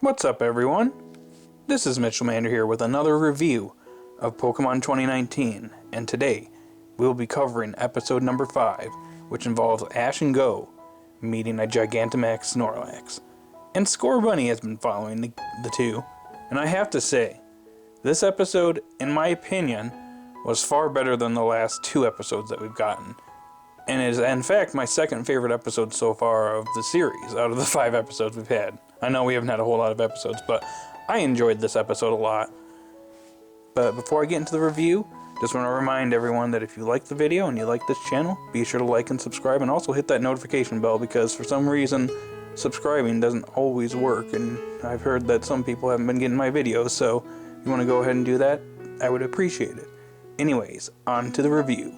What's up, everyone? This is Mitchellmander here with another review of Pokemon 2019, and today we'll be covering episode number 5, which involves Ash and Go meeting a Gigantamax Snorlax. And Scorbunny has been following the two, and I have to say, this episode, in my opinion, was far better than the last 2 episodes that we've gotten. And is, in fact, my second favorite episode so far of the series, out of the 5 episodes we've had. I know we haven't had a whole lot of episodes, but I enjoyed this episode a lot. But before I get into the review, just want to remind everyone that if you like the video and you like this channel, be sure to like and subscribe, and also hit that notification bell, because for some reason, subscribing doesn't always work, and I've heard that some people haven't been getting my videos, so if you want to go ahead and do that, I would appreciate it. Anyways, on to the review.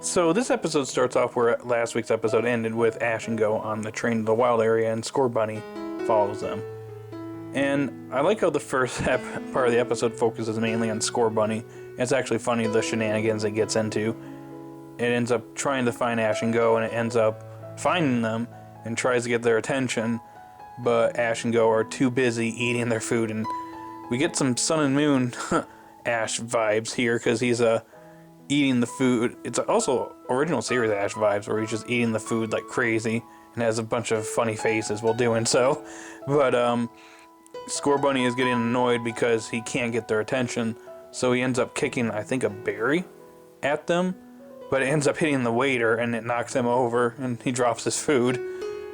So this episode starts off where last week's episode ended, with Ash and Go on the train to the wild area, and Scorbunny follows them. And I like how the first part of the episode focuses mainly on Scorbunny. It's actually funny, the shenanigans it gets into. It ends up trying to find Ash and Go, and it ends up finding them and tries to get their attention, but Ash and Go are too busy eating their food, and we get some Sun and Moon Ash vibes here, because he's eating the food. It's also original series Ash vibes, where he's just eating the food like crazy and has a bunch of funny faces while doing so. But Scorbunny is getting annoyed because he can't get their attention, so he ends up kicking, I think, a berry at them, but it ends up hitting the waiter and it knocks him over and he drops his food.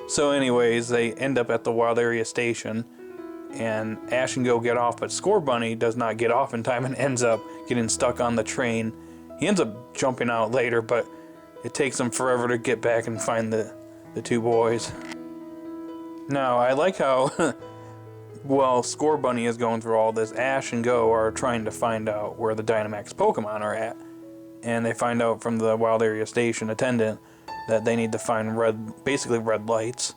So anyways, they end up at the wild area station, and Ash and Go get off, but Scorbunny does not get off in time and ends up getting stuck on the train. He ends up jumping out later, but it takes him forever to get back and find the 2 boys. Now, I like how, while Scorbunny is going through all this, Ash and Go are trying to find out where the Dynamax Pokemon are at. And they find out from the wild area station attendant that they need to find basically red lights.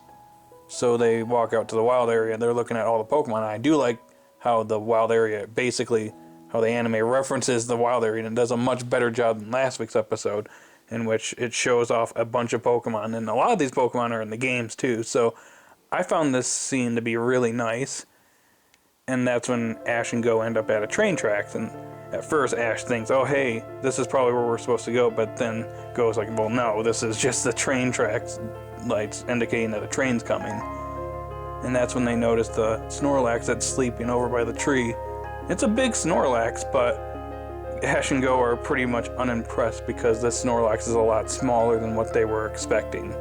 So they walk out to the wild area, and they're looking at all the Pokemon. I do like how the wild area, basically how the anime references the wild area, and does a much better job than last week's episode, in which it shows off a bunch of Pokemon, and a lot of these Pokemon are in the games too. So I found this scene to be really nice, and that's when Ash and Go end up at a train tracks, and at first Ash thinks, oh hey, this is probably where we're supposed to go, but then Go's like, well no, this is just the train tracks lights indicating that a train's coming. And that's when they notice the Snorlax that's sleeping over by the tree. It's a big Snorlax, but Ash and Go are pretty much unimpressed because this Snorlax is a lot smaller than what they were expecting.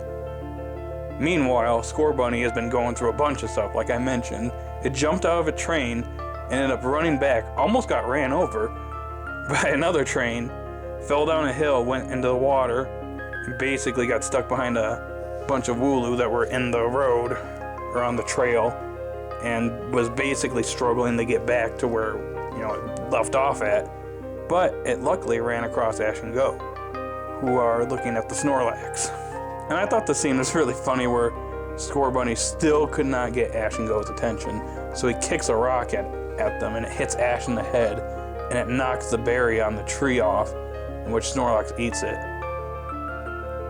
Meanwhile, Scorbunny has been going through a bunch of stuff, like I mentioned. It jumped out of a train, ended up running back, almost got ran over by another train, fell down a hill, went into the water, and basically got stuck behind a bunch of Wooloo that were in the road, or on the trail, and was basically struggling to get back to where, it left off at. But it luckily ran across Ash and Go, who are looking at the Snorlax. And I thought the scene was really funny, where Scorbunny still could not get Ash and Go's attention, so he kicks a rock at them, and it hits Ash in the head, and it knocks the berry on the tree off, in which Snorlax eats it.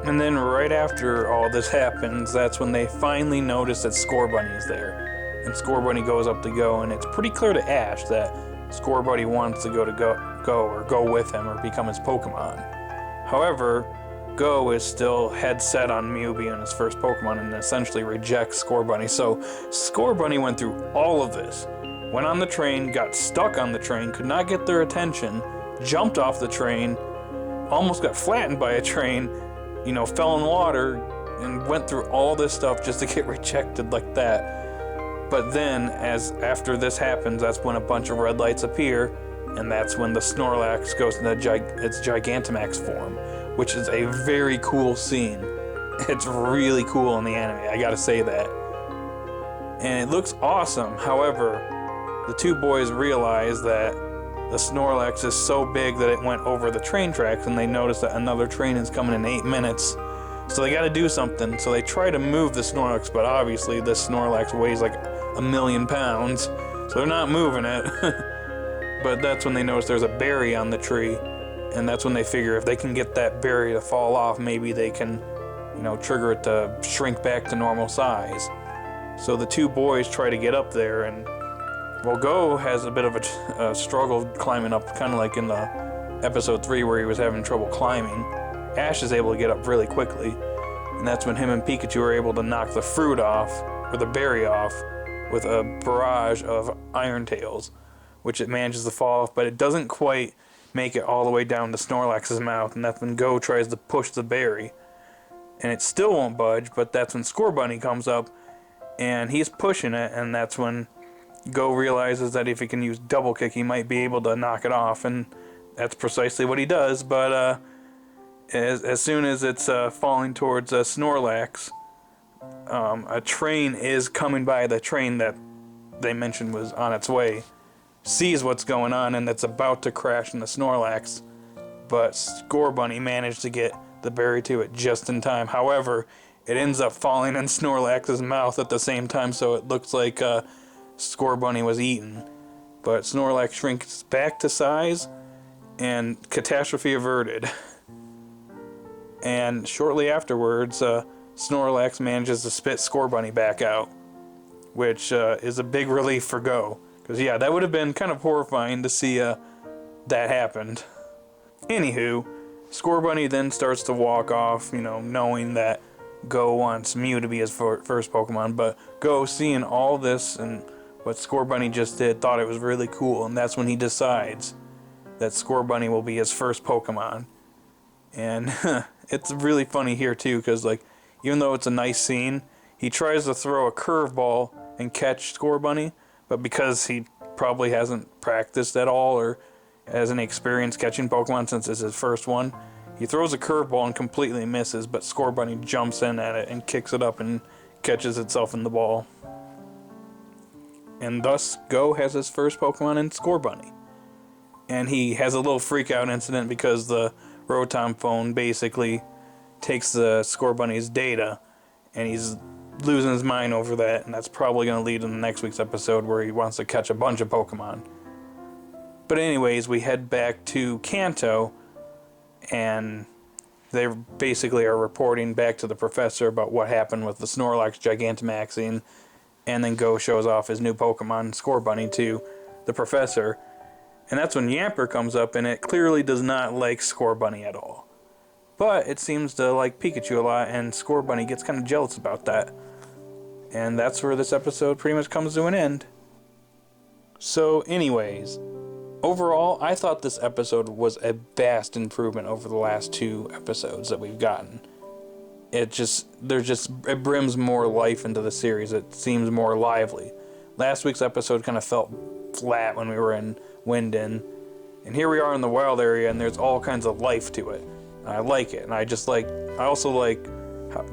And then right after all this happens, that's when they finally notice that Scorbunny is there. And Scorbunny goes up to Go, and it's pretty clear to Ash that Scorbunny wants to go with him or become his Pokemon. However, Go is still head set on Mew being his first Pokemon and essentially rejects Scorbunny. So Scorbunny went through all of this, went on the train, got stuck on the train, could not get their attention, jumped off the train, almost got flattened by a train, fell in water, and went through all this stuff just to get rejected like that. But then, after this happens, that's when a bunch of red lights appear, and that's when the Snorlax goes into its Gigantamax form, which is a very cool scene. It's really cool in the anime, I gotta say that. And it looks awesome. However, the 2 boys realize that the Snorlax is so big that it went over the train tracks, and they notice that another train is coming in 8 minutes. So they gotta do something. So they try to move the Snorlax, but obviously this Snorlax weighs like 1,000,000 pounds, so they're not moving it. But that's when they notice there's a berry on the tree, and that's when they figure if they can get that berry to fall off, maybe they can, trigger it to shrink back to normal size. So the two boys try to get up there, and well, Go has a bit of a struggle climbing up, kind of like in the episode 3 where he was having trouble climbing. Ash is able to get up really quickly, and that's when him and Pikachu are able to knock the fruit off, or the berry off, with a barrage of Iron Tails, which it manages to fall off, but it doesn't quite make it all the way down to Snorlax's mouth, and that's when Go tries to push the berry, and it still won't budge, but that's when Scorbunny comes up, and he's pushing it, and that's when Go realizes that if he can use Double Kick, he might be able to knock it off, and that's precisely what he does, but as soon as it's falling towards Snorlax, a train is coming by. The train that they mentioned was on its way, sees what's going on, and it's about to crash into Snorlax, but Scorbunny managed to get the berry to it just in time. However, it ends up falling in Snorlax's mouth at the same time, so it looks like Scorbunny was eaten. But Snorlax shrinks back to size, and catastrophe averted. And shortly afterwards, Snorlax manages to spit Scorbunny back out, which is a big relief for Go. Because, yeah, that would have been kind of horrifying to see that happened. Anywho, Scorbunny then starts to walk off, knowing that Go wants Mew to be his first Pokemon. But Go, seeing all this and what Scorbunny just did, thought it was really cool. And that's when he decides that Scorbunny will be his first Pokemon. And it's really funny here, too, because, even though it's a nice scene, he tries to throw a curveball and catch Scorbunny, but because he probably hasn't practiced at all or has any experience catching Pokemon since it's his first one, he throws a curveball and completely misses, but Scorbunny jumps in at it and kicks it up and catches itself in the ball. And thus, Go has his first Pokemon in Scorbunny. And he has a little freak-out incident because the Rotom phone basically takes the Scorbunny's data, and he's losing his mind over that, and that's probably going to lead in the next week's episode where he wants to catch a bunch of Pokemon. But anyways, we head back to Kanto, and they basically are reporting back to the professor about what happened with the Snorlax Gigantamaxing, and then Go shows off his new Pokemon, Scorbunny, to the professor, and that's when Yamper comes up, and it clearly does not like Scorbunny at all. But it seems to like Pikachu a lot, and Scorbunny gets kind of jealous about that. And that's where this episode pretty much comes to an end. So anyways, overall, I thought this episode was a vast improvement over the last 2 episodes that we've gotten. It brims more life into the series. It seems more lively. Last week's episode kind of felt flat when we were in Winden, and here we are in the wild area, and there's all kinds of life to it. I like it, and I also like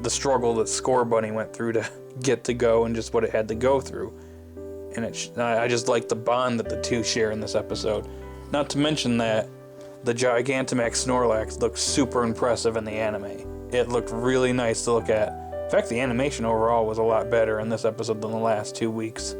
the struggle that Scorbunny went through to get to Go, and just what it had to go through. And I just like the bond that the two share in this episode. Not to mention that the Gigantamax Snorlax looks super impressive in the anime. It looked really nice to look at. In fact, the animation overall was a lot better in this episode than the last 2 weeks.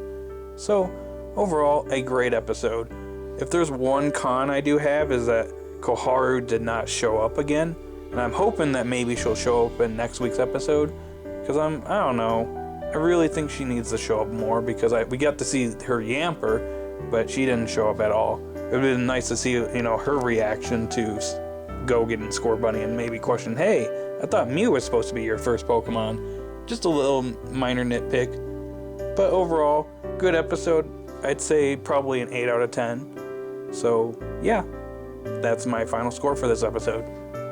So, overall, a great episode. If there's one con I do have is that Koharu did not show up again, and I'm hoping that maybe she'll show up in next week's episode, because I don't know, I really think she needs to show up more, because we got to see her Yamper, but she didn't show up at all. It would have been nice to see, her reaction to Go getting Scorbunny and maybe question, hey, I thought Mew was supposed to be your first Pokemon. Just a little minor nitpick, but overall, good episode. I'd say probably an 8 out of 10. So, yeah. That's my final score for this episode.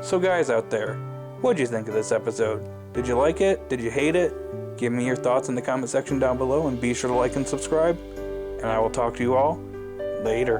So guys out there, what'd you think of this episode? Did you like it? Did you hate it? Give me your thoughts in the comment section down below, and be sure to like and subscribe. And I will talk to you all later.